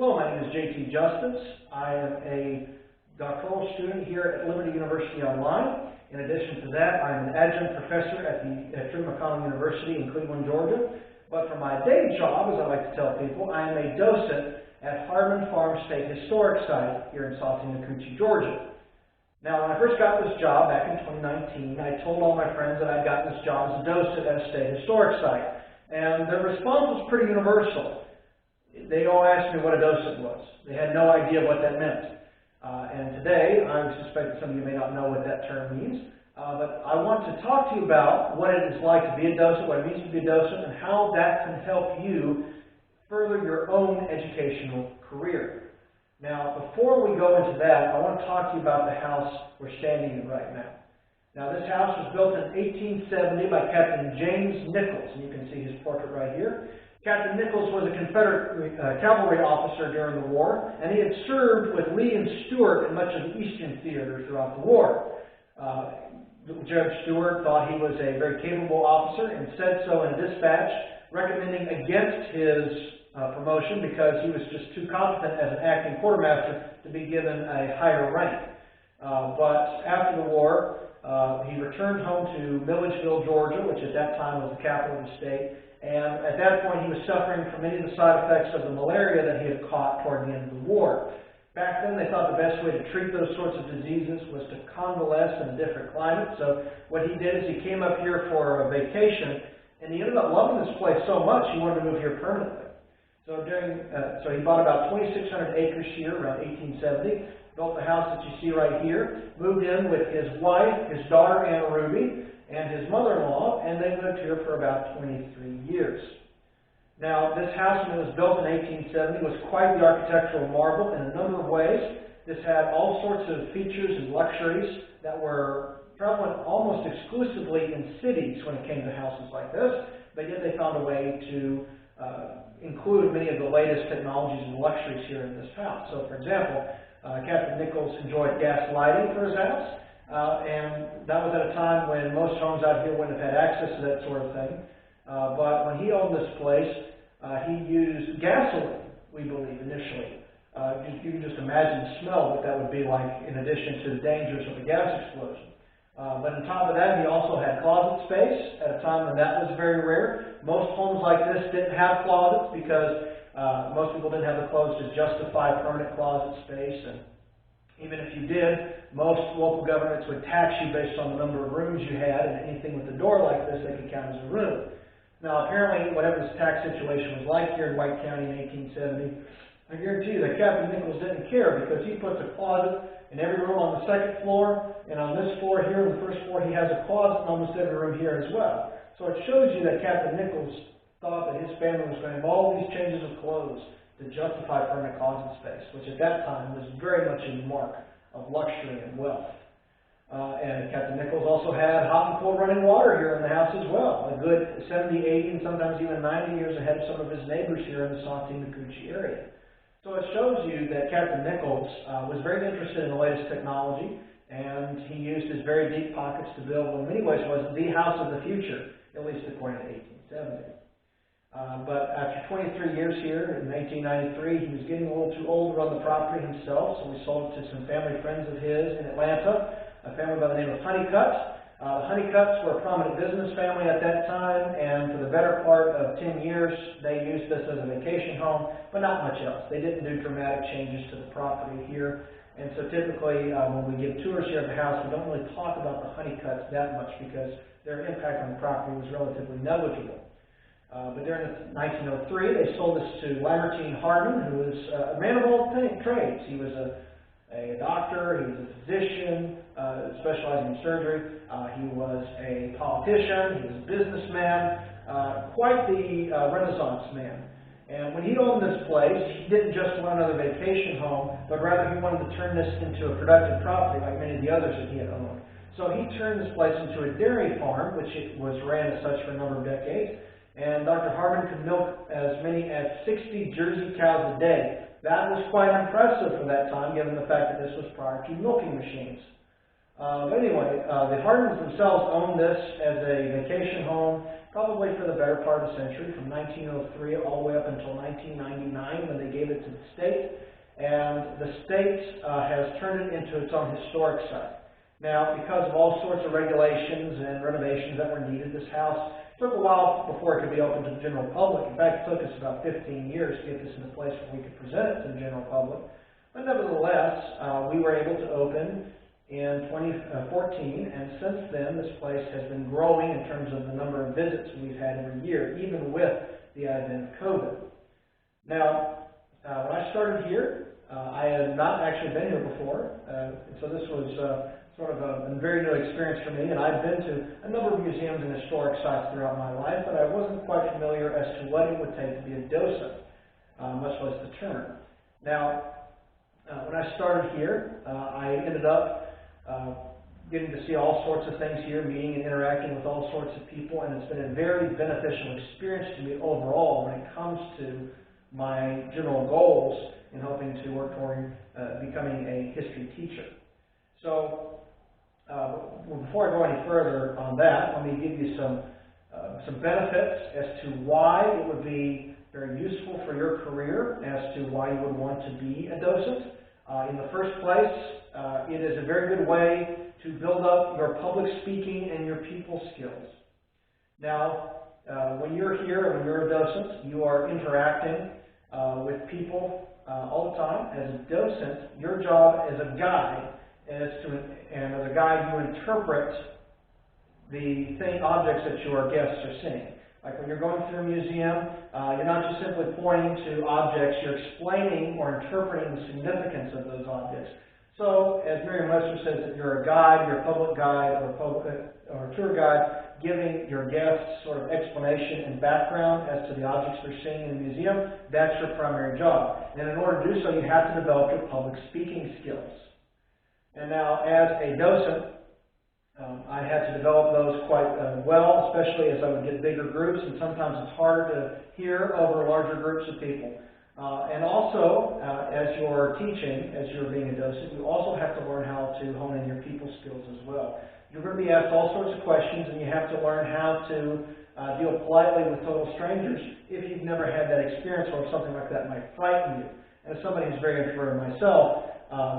Hello, my name is J.T. Justus. I am a doctoral student here at Liberty University Online. In addition to that, I'm an adjunct professor at Truman McConnell University in Cleveland, Georgia. But for my day job, as I like to tell people, I am a docent at Hardman Farm State Historic Site here in Saltine-Nacoochee, Georgia. Now, when I first got this job back in 2019, I told all my friends that I'd gotten this job as a docent at a state historic site. And their response was pretty universal. They all asked me what a docent was. They had no idea what that meant. And today, I suspect that some of you may not know what that term means, but I want to talk to you about what it is like to be a docent, what it means to be a docent, and how that can help you further your own educational career. Now, before we go into that, I want to talk to you about the house we're standing in right now. Now, this house was built in 1870 by Captain James Nichols, and you can see his portrait right here. Captain Nichols was a Confederate cavalry officer during the war, and he had served with Lee and Stewart in much of the Eastern Theater throughout the war. Judge Stewart thought he was a very capable officer and said so in a dispatch, recommending against his promotion because he was just too competent as an acting quartermaster to be given a higher rank. But after the war, he returned home to Milledgeville, Georgia, which at that time was the capital of the state. And at that point, he was suffering from many of the side effects of the malaria that he had caught toward the end of the war. Back then, they thought the best way to treat those sorts of diseases was to convalesce in a different climate. So what he did is he came up here for a vacation, and he ended up loving this place so much he wanted to move here permanently. So he bought about 2,600 acres here around 1870, built the house that you see right here, moved in with his wife, his daughter Anna Ruby, and his mother-in-law, and they lived here for about 23 years. Now, this house, when it was built in 1870, was quite the architectural marvel in a number of ways. This had all sorts of features and luxuries that were prevalent almost exclusively in cities when it came to houses like this, but yet they found a way to include many of the latest technologies and luxuries here in this house. So, for example, Captain Nichols enjoyed gas lighting for his house. And that was at a time when most homes out here wouldn't have had access to that sort of thing. But when he owned this place, he used gasoline, we believe, initially. You can just imagine the smell that that would be like in addition to the dangers of a gas explosion. But on top of that, he also had closet space at a time when that was very rare. Most homes like this didn't have closets because most people didn't have the clothes to justify permanent closet space. And even if you did, most local governments would tax you based on the number of rooms you had, and anything with a door like this, they could count as a room. Now, apparently, whatever this tax situation was like here in White County in 1870, I guarantee you that Captain Nichols didn't care because he puts a closet in every room on the second floor, and on this floor here, on the first floor, he has a closet in almost every room here as well. So it shows you that Captain Nichols thought that his family was going to have all these changes of clothes to justify permanent closet space, which at that time was very much a mark of luxury and wealth. And Captain Nichols also had hot and cold running water here in the house as well, a good 70, 80, and sometimes even 90 years ahead of some of his neighbors here in the Saltine-Nacoochee area. So it shows you that Captain Nichols was very interested in the latest technology, and he used his very deep pockets to build what in many ways was the house of the future, at least according to 1870. But after 23 years here, in 1893, he was getting a little too old to run the property himself, so we sold it to some family friends of his in Atlanta, a family by the name of Honeycutt. The Honeycutts were a prominent business family at that time, and for the better part of 10 years, they used this as a vacation home, but not much else. They didn't do dramatic changes to the property here, and so typically, when we give tours here of the house, we don't really talk about the Honeycutts that much because their impact on the property was relatively negligible. But during 1903, they sold this to Lamartine Hardman, who was a man of all trades. He was a doctor, he was a physician, specializing in surgery. He was a politician, he was a businessman, quite the Renaissance man. And when he owned this place, he didn't just want another vacation home, but rather he wanted to turn this into a productive property like many of the others that he had owned. So he turned this place into a dairy farm, which it was ran as such for a number of decades. And Dr. Hardman could milk as many as 60 Jersey cows a day. That was quite impressive for that time, given the fact that this was prior to milking machines. But anyway, the Hardmans themselves owned this as a vacation home, probably for the better part of the century, from 1903 all the way up until 1999 when they gave it to the state. And the state has turned it into its own historic site. Now, because of all sorts of regulations and renovations that were needed, this house took a while before it could be open to the general public. In fact, it took us about 15 years to get this in a place where we could present it to the general public. But nevertheless, we were able to open in 2014, and since then, this place has been growing in terms of the number of visits we've had every year, even with the advent of COVID. Now, when I started here, I had not actually been here before, so this was sort of a very new experience for me, and I've been to a number of museums and historic sites throughout my life, but I wasn't quite familiar as to what it would take to be a docent, much less the term. Now, when I started here, I ended up getting to see all sorts of things here, meeting and interacting with all sorts of people, and it's been a very beneficial experience to me overall when it comes to my general goals in hoping to work toward becoming a history teacher. So, before I go any further on that, let me give you some benefits as to why it would be very useful for your career, as to why you would want to be a docent. In the first place, it is a very good way to build up your public speaking and your people skills. Now, when you're here, when you're a docent, you are interacting with people all the time. As a docent, your job as a guide is and as a guide, you interpret the objects that your guests are seeing. Like when you're going through a museum, you're not just simply pointing to objects, you're explaining or interpreting the significance of those objects. So, as Merriam-Webster says, that you're a guide, you're a public guide or a tour guide, giving your guests sort of explanation and background as to the objects they're seeing in the museum, that's your primary job. And in order to do so, you have to develop your public speaking skills. And now, as a docent, I had to develop those quite well, especially as I would get bigger groups, and sometimes it's harder to hear over larger groups of people. And also, as you're teaching, as you're being a docent, you also have to learn how to hone in your people skills as well. You're going to be asked all sorts of questions, and you have to learn how to deal politely with total strangers if you've never had that experience, or if something like that might frighten you. As somebody who's very introverted myself,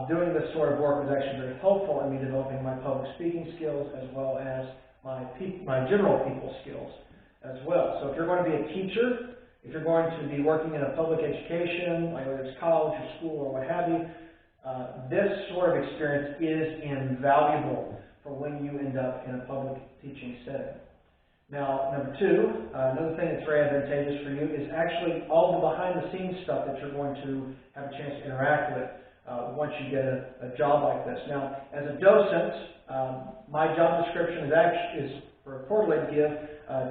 doing this sort of work was actually very helpful in me developing my public speaking skills as well as my general people skills as well. So if you're going to be a teacher, if you're going to be working in a public education, like whether it's college or school or what have you, this sort of experience is invaluable for when you end up in a public teaching setting. Now, number two, another thing that's very advantageous for you is actually all the behind-the-scenes stuff that you're going to have a chance to interact with once you get a job like this. Now, as a docent, my job description is reportedly to give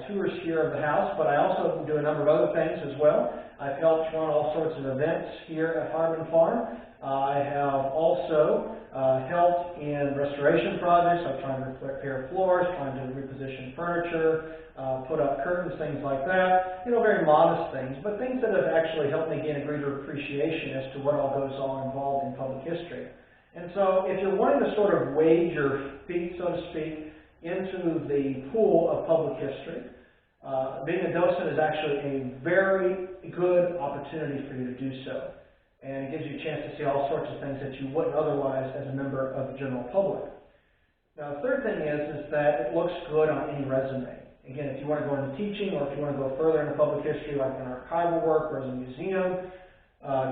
tours here of the house, but I also do a number of other things as well. I've helped run all sorts of events here at Harmon Farm. I have also helped in restoration projects, like trying to repair floors, trying to reposition furniture, put up curtains, things like that. You know, very modest things, but things that have actually helped me gain a greater appreciation as to what all goes on involved in public history. And so, if you're wanting to sort of wade your feet, so to speak, into the pool of public history, being a docent is actually a very good opportunity for you to do so. And it gives you a chance to see all sorts of things that you wouldn't otherwise as a member of the general public. Now, the third thing is that it looks good on any resume. Again, if you want to go into teaching, or if you want to go further into public history, like in archival work, or as a museum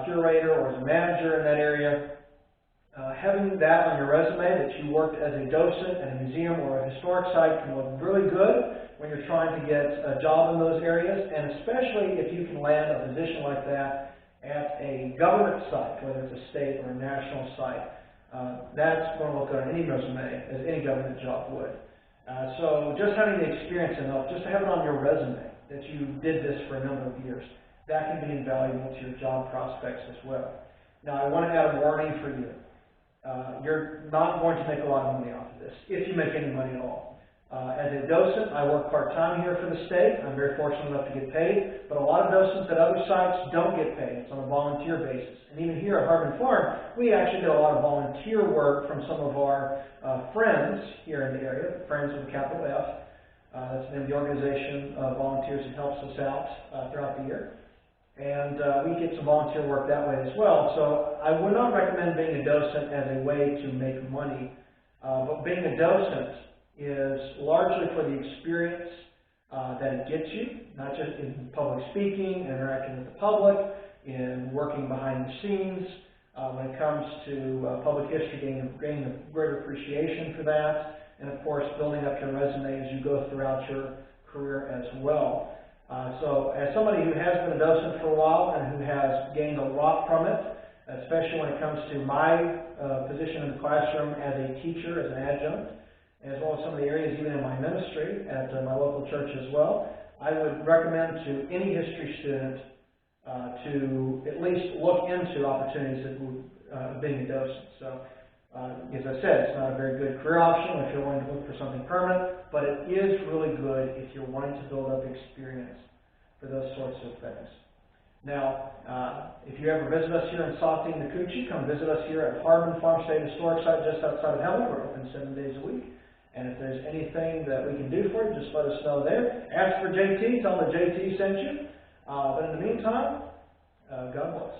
curator, or as a manager in that area, having that on your resume, that you worked as a docent at a museum or a historic site, can look really good when you're trying to get a job in those areas, and especially if you can land a position like that at a government site, whether it's a state or a national site. That's going to look good on any resume, as any government job would. So just having the experience enough, just to have it on your resume, that you did this for a number of years, that can be invaluable to your job prospects as well. Now, I want to add a warning for you. You're not going to make a lot of money off of this, if you make any money at all. As a docent, I work part-time here for the state. I'm very fortunate enough to get paid, but a lot of docents at other sites don't get paid. It's on a volunteer basis. And even here at Harmon Farm, we actually did a lot of volunteer work from some of our friends here in the area, friends with a capital F. That's the organization of volunteers that helps us out throughout the year. And we get some volunteer work that way as well. So I would not recommend being a docent as a way to make money, but being a docent is largely for the experience that it gets you, not just in public speaking, interacting with the public, in working behind the scenes. When it comes to public history, gaining a greater appreciation for that, and of course building up your resume as you go throughout your career as well. So as somebody who has been a docent for a while and who has gained a lot from it, especially when it comes to my position in the classroom as a teacher, as an adjunct, as well as some of the areas even in my ministry at my local church as well, I would recommend to any history student to at least look into opportunities of being a docent. So, as I said, it's not a very good career option if you're wanting to look for something permanent, but it is really good if you're wanting to build up experience for those sorts of things. Now, if you ever visit us here in Sauteing the Coochie, come visit us here at Hardman Farm State Historic Site just outside of Helena. We're open 7 days a week. And if there's anything that we can do for you, just let us know there. Ask for JT, tell him that JT sent you. But in the meantime, God bless.